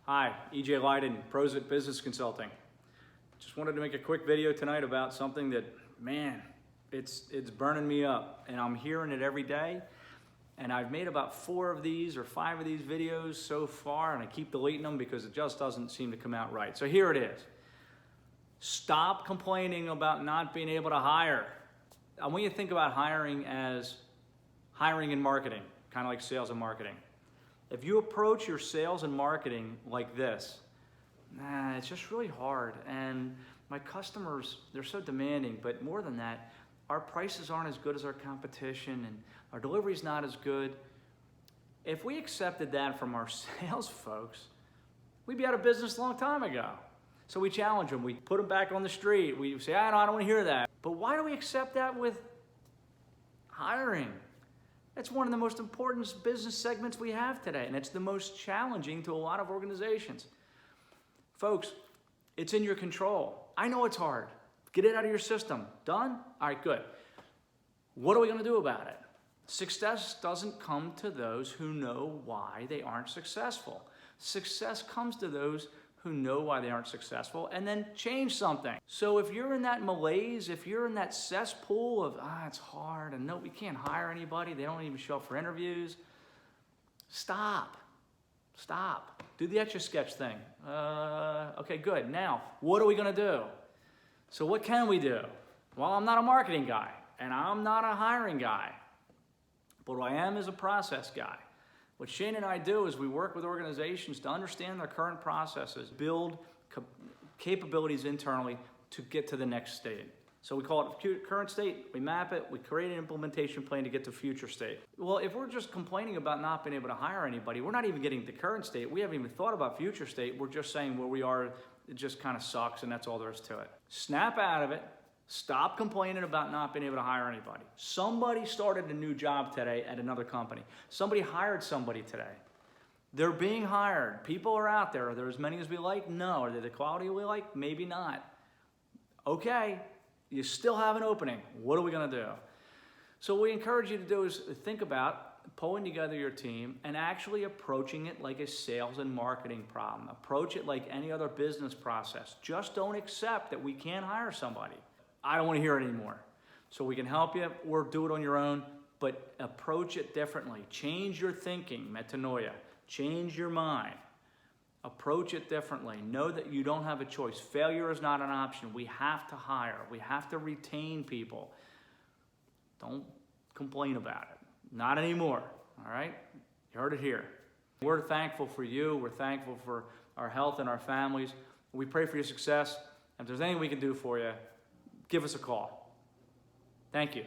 Hi, EJ Leiden, Prosit Business Consulting. Just wanted to make a quick video tonight about something that, man, it's burning me up, and I'm hearing it every day. And I've made about 4 of these or 5 of these videos so far, and I keep deleting them because it just doesn't seem to come out right. So here it is. Stop complaining about not being able to hire. I want you to think about hiring as hiring in marketing, kind of like sales and marketing. If you approach your sales and marketing like this, it's just really hard. And my customers, they're so demanding, but more than that, our prices aren't as good as our competition and our delivery's not as good. If we accepted that from our sales folks, we'd be out of business a long time ago. So we challenge them, we put them back on the street, we say, I don't want to hear that. But why do we accept that with hiring? It's one of the most important business segments we have today, and it's the most challenging to a lot of organizations. Folks, it's in your control. I know it's hard. Get it out of your system. Done? All right, good. What are we going to do about it? Success doesn't come to those who know why they aren't successful. Success comes to those who know why they aren't successful and then change something. So if you're in that malaise, if you're in that cesspool of, it's hard and no, we can't hire anybody, they don't even show up for interviews, stop. Do the Etch-a-Sketch thing. Okay, good. Now, what are we gonna do? So what can we do? Well, I'm not a marketing guy and I'm not a hiring guy, but what I am is a process guy. What Shane and I do is we work with organizations to understand their current processes, build capabilities internally to get to the next state. So we call it current state, we map it, we create an implementation plan to get to future state. Well, if we're just complaining about not being able to hire anybody, we're not even getting to current state, we haven't even thought about future state, we're just saying where we are, it just kind of sucks and that's all there is to it. Snap out of it. Stop complaining about not being able to hire anybody. Somebody started a new job today at another company. Somebody hired somebody today. They're being hired. People are out there. Are there as many as we like? No. Are they the quality we like? Maybe not. Okay, you still have an opening. What are we going to do? So what we encourage you to do is think about pulling together your team and actually approaching it like a sales and marketing problem. Approach it like any other business process. Just don't accept that we can't hire somebody. I don't want to hear it anymore. So we can help you or do it on your own, but approach it differently. Change your thinking, metanoia. Change your mind. Approach it differently. Know that you don't have a choice. Failure is not an option. We have to hire. We have to retain people. Don't complain about it. Not anymore, all right? You heard it here. We're thankful for you. We're thankful for our health and our families. We pray for your success. If there's anything we can do for you, give us a call. Thank you.